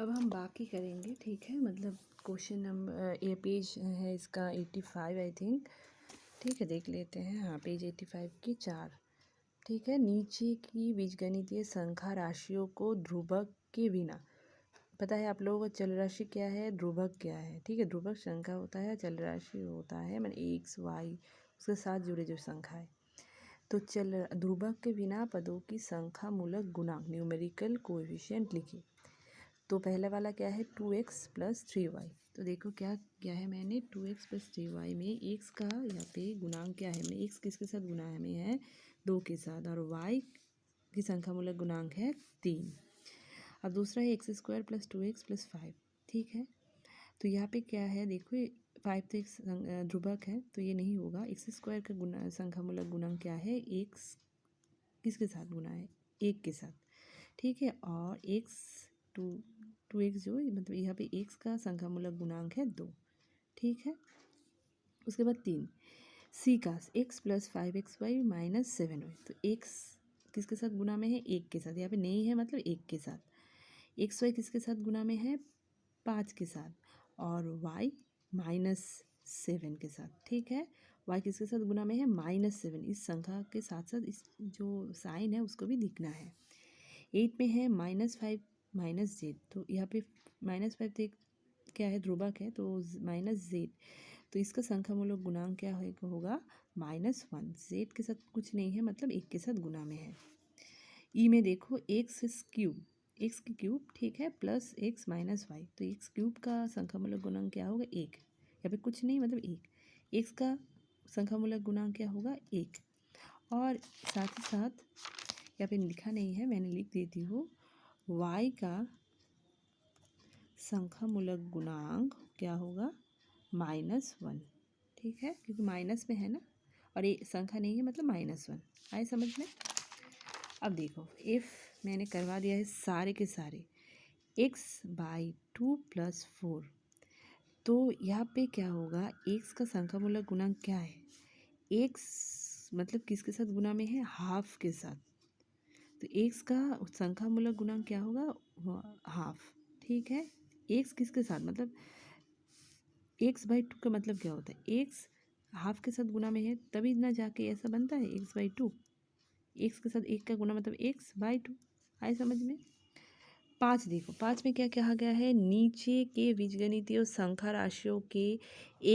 अब हम बाकी करेंगे, ठीक है। मतलब क्वेश्चन नंबर ये पेज है इसका 85 आई थिंक, ठीक है। देख लेते हैं। हाँ, पेज 85 की 4, ठीक है। नीचे की बीजगणितीय संख्या राशियों को ध्रुवक के बिना, पता है आप लोगों को चल राशि क्या है, ध्रुवक क्या है, ठीक है। ध्रुवक संख्या होता है, चल राशि होता है मैंने एक्स वाई उसके साथ जुड़े जो संख्या है। तो चल ध्रुवक के बिना पदों की संख्या मूलक गुणांक न्यूमेरिकल कोएफिशिएंट लिखिए। तो पहला वाला क्या है 2x + 3y। तो देखो क्या क्या है, मैंने 2x + 3y में x का यहाँ पे गुणांक क्या है, मैंने x किसके साथ गुना है, में है 2 के साथ, और y की संख्या मूलक गुणांक है 3। अब दूसरा है x² + 2x + 5, ठीक है। तो यहाँ पे क्या है देखो, 5 तो एक ध्रुवक है तो ये नहीं होगा। x² का गुना संख्या मूलक गुणांक क्या है, x किसके साथ गुना है, 1 के साथ, ठीक है। और टू एक्स जो मतलब यहाँ पे x का संख्या मूलक गुणांक है 2, ठीक है। उसके बाद 3 c का x + 5xy - 7y। तो x किसके साथ गुना में है, 1 के साथ, यहाँ पे नहीं है मतलब 1 के साथ। xy किसके साथ गुना में है, 5 के साथ, और y -7 के साथ, ठीक है। y किसके साथ गुना में है, -7। इस संख्या के साथ साथ इस जो साइन है उसको भी लिखना है। 8 में है -5 -z। तो यहाँ पे -5 तो क्या है, ध्रुवक है, तो -z। तो इसका संख्या मूलक गुणांक क्या होगा, -1। z के साथ कुछ नहीं है मतलब 1 के साथ गुना में है। ई में देखो x³ ठीक है, प्लस x - y। तो x³ का संख्या मूलक गुणांक क्या होगा, 1। यहाँ पे कुछ नहीं मतलब 1। x का संख्या मूलक गुणांक क्या होगा, 1। और साथ ही साथ यहाँ पे लिखा नहीं है, मैंने लिख देती हूँ, y का संख्या मूलक गुणांक क्या होगा, -1, ठीक है, क्योंकि माइनस में है ना, और ये संख्या नहीं है मतलब -1। आए समझ में। अब देखो इफ़ मैंने करवा दिया है सारे के सारे x/2 + 4। तो यहाँ पे क्या होगा, x का संख्या मूलक गुणांक क्या है, x मतलब किसके साथ गुना में है, हाफ के साथ। तो x का संख्या मूलक गुणांक क्या होगा, हाफ, ठीक है। x किसके साथ मतलब x/2 का मतलब क्या होता है, x हाफ के साथ गुना में है तभी ना जाके ऐसा बनता है x/2। x के साथ 1 का गुना मतलब x/2। आए समझ में। 5 देखो, 5 में क्या कहा गया है, नीचे के बीजगणितीय संख्या राशियों के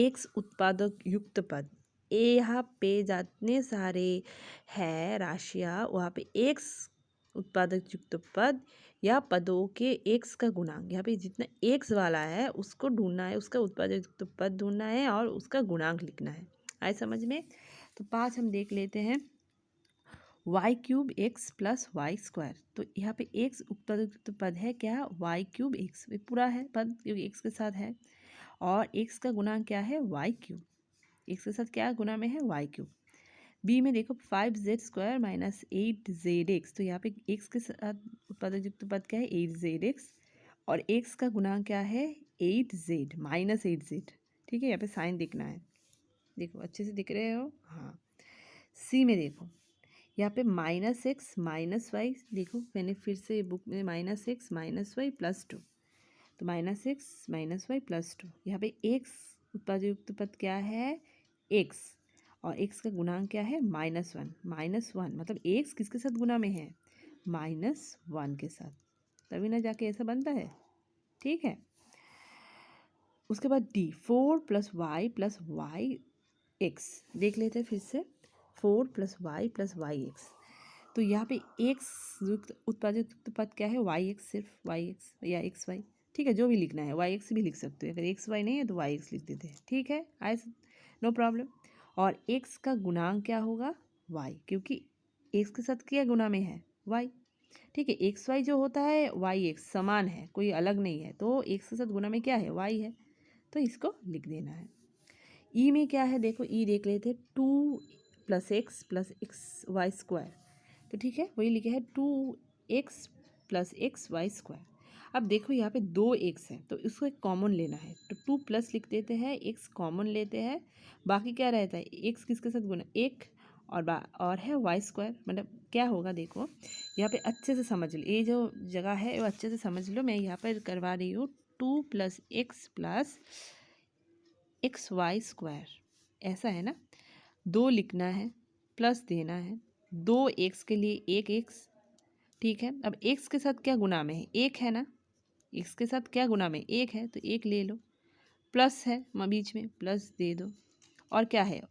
x उत्पादक युक्त पद। यहाँ पे जितने सारे हैं राशियाँ, वहाँ पे x उत्पादक युक्त पद या पदों के x का गुणांक, यहाँ पे जितना x वाला है उसको ढूंढना है, उसका उत्पादक युक्त पद ढूंढना है और उसका गुणांक लिखना है। आए समझ में। तो 5 हम देख लेते हैं, y³ x + y²। तो यहाँ पे x उत्पादक पद है क्या, y³ x, ये पूरा है पद क्योंकि x के साथ है, और x का गुणांक क्या है, y³। x के साथ क्या गुना में है, y³। b में देखो 5z² - 8zx। तो यहाँ पे x के साथ उत्पादक युक्त पद क्या है, 8zx, और x का गुणांक क्या है, 8z -8z, ठीक है। यहाँ पे साइन दिखना है, देखो अच्छे से दिख रहे हो, हाँ। c में देखो यहाँ पे -x - y, देखो मैंने फिर से बुक में -x - y + 2। तो -x - y + 2, यहाँ पे x उत्पादयुक्त पद क्या है, x, और x का गुणांक क्या है, -1। -1 मतलब x किसके साथ गुना में है, -1 के साथ, तभी ना जाके ऐसा बनता है, ठीक है। उसके बाद d 4 + y + yx देख लेते हैं फिर से, 4 + y + yx। तो यहाँ पे x युक्त उत्पादित पद क्या है, yx, सिर्फ yx या xy, ठीक है। जो भी लिखना है yx भी लिख सकते हो, अगर xy नहीं है तो yx लिख देते हैं, ठीक है। आए नो प्रॉब्लम। और x का गुणांक क्या होगा, y, क्योंकि x के साथ क्या गुना में है, y, ठीक है। xy जो होता है yx समान है, कोई अलग नहीं है, तो x के साथ गुना में क्या है, y है, तो इसको लिख देना है। ई में क्या है देखो, ई देख लेते हैं, 2 + x + xy²। तो ठीक है, वही लिखे है 2x + xy²। अब देखो यहाँ पे 2x है तो इसको एक कॉमन लेना है, तो 2 प्लस लिख देते हैं, x कॉमन लेते हैं, बाकी क्या रहता है, x किसके साथ गुना, 1, और है वाई स्क्वायर। मतलब क्या होगा देखो, यहाँ पे अच्छे से समझ लो, ये जो जगह है वो अच्छे से समझ लो। मैं यहाँ पर करवा रही हूँ 2 + x वाई स्क्वायर, ऐसा है ना। 2 लिखना है, प्लस देना है, 2 x के लिए 1 x, ठीक है। अब x के साथ क्या गुना में है, 1 है ना, x के साथ क्या गुना में 1 है, तो 1 ले लो, प्लस है बीच में, प्लस दे दो। और क्या है,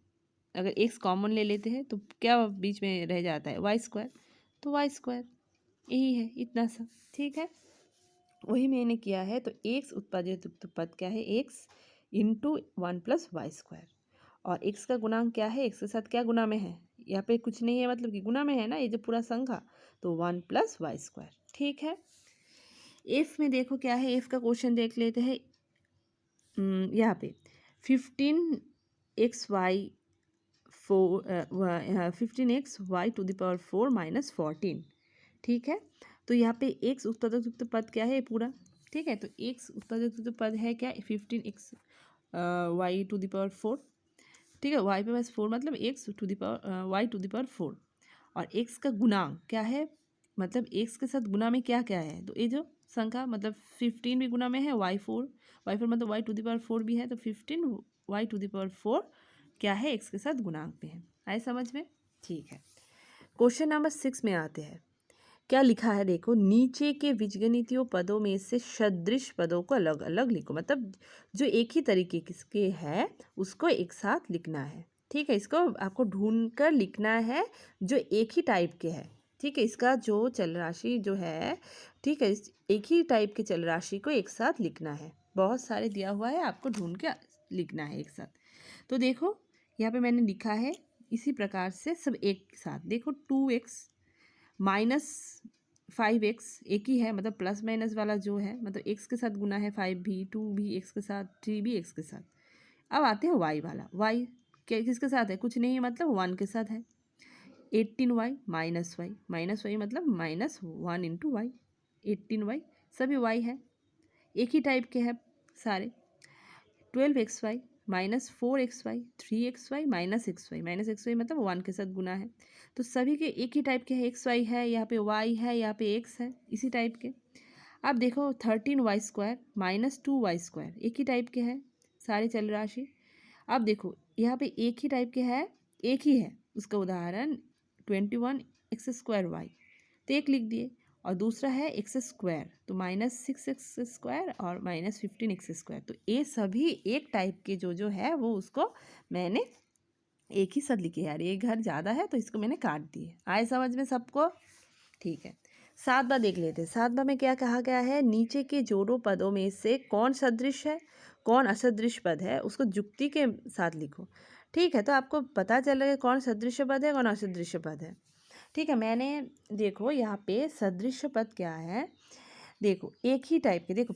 अगर x कॉमन ले लेते हैं तो क्या बीच में रह जाता है, वाई स्क्वायर, तो वाई स्क्वायर, यही है, इतना सा, ठीक है। वही मैंने किया है। तो x उत्पादित पद क्या है, x इंटू 1 + वाई स्क्वायर। और x का गुणांक क्या है, x के साथ क्या गुना में है, यहाँ पे कुछ नहीं है, मतलब कि गुना में है ना, ये जो पूरा संख्या, तो 1 + वाई स्क्वायर, ठीक है। एफ में देखो क्या है, एफ का क्वेश्चन देख लेते हैं। यहाँ पे 15xy 4 -14, ठीक है। तो यहाँ पे x उत्पादक पद क्या है पूरा, ठीक है। तो x उत्पादक पद है क्या, 15xy⁴, ठीक है। y पे बस 4 मतलब y⁴। और x का गुणांक क्या है, मतलब x के साथ गुना में क्या क्या है, तो ये जो संख्या मतलब 15 भी गुना में है, y4 मतलब y⁴ भी है, तो 15 y⁴ क्या है, x के साथ गुणांक में है। आए समझ में, ठीक है। क्वेश्चन नंबर 6 में आते हैं। क्या लिखा है देखो, नीचे के बीजगणितीय पदों में से सदृश पदों को अलग अलग लिखो। मतलब जो एक ही तरीके के है उसको एक साथ लिखना है, ठीक है। इसको आपको ढूंढ कर लिखना है जो एक ही टाइप के है, ठीक है। इसका जो चल राशि जो है, ठीक है, इस एक ही टाइप के चल राशि को एक साथ लिखना है। बहुत सारे दिया हुआ है, आपको ढूंढ के लिखना है एक साथ। तो देखो यहाँ पे मैंने लिखा है इसी प्रकार से सब एक साथ। देखो 2x -5x एक ही है, मतलब प्लस माइनस वाला जो है, मतलब x के साथ गुना है, 5 भी, 2 भी x के साथ, 3 भी x के साथ। अब आते हैं y वाला, y क्या किसके साथ है, कुछ नहीं है, मतलब 1 के साथ है। 18y -y मतलब -1 × y, 18y सभी y है, एक ही टाइप के है सारे। 12xy -4xy 3xy -xy मतलब 1 के साथ गुना है, तो सभी के एक ही टाइप के है, xy है, यहाँ पे y है, यहाँ पे x है, इसी टाइप के। अब देखो 13y² -2y² एक ही टाइप के हैं सारे चल राशि। अब देखो यहाँ पे एक ही टाइप के है, एक ही है, उसका उदाहरण 21x² तो एक लिख दिए। और दूसरा है x², तो -6x² और -15x²। तो ये सभी एक टाइप के जो है वो उसको मैंने एक ही साथ लिखे। यार ये घर ज़्यादा है तो इसको मैंने काट दिए। आए समझ में सबको, ठीक है। 7वां देख लेते हैं। 7वां में क्या कहा गया है, नीचे के जोड़ों पदों में से कौन सदृश है कौन असदृश पद है उसको जुक्ति के साथ लिखो, ठीक है। तो आपको पता चल रहा है कौन सदृश पद है कौन असदृश पद है, ठीक है। मैंने देखो यहाँ पे सदृश पद क्या है, देखो एक ही टाइप के, देखो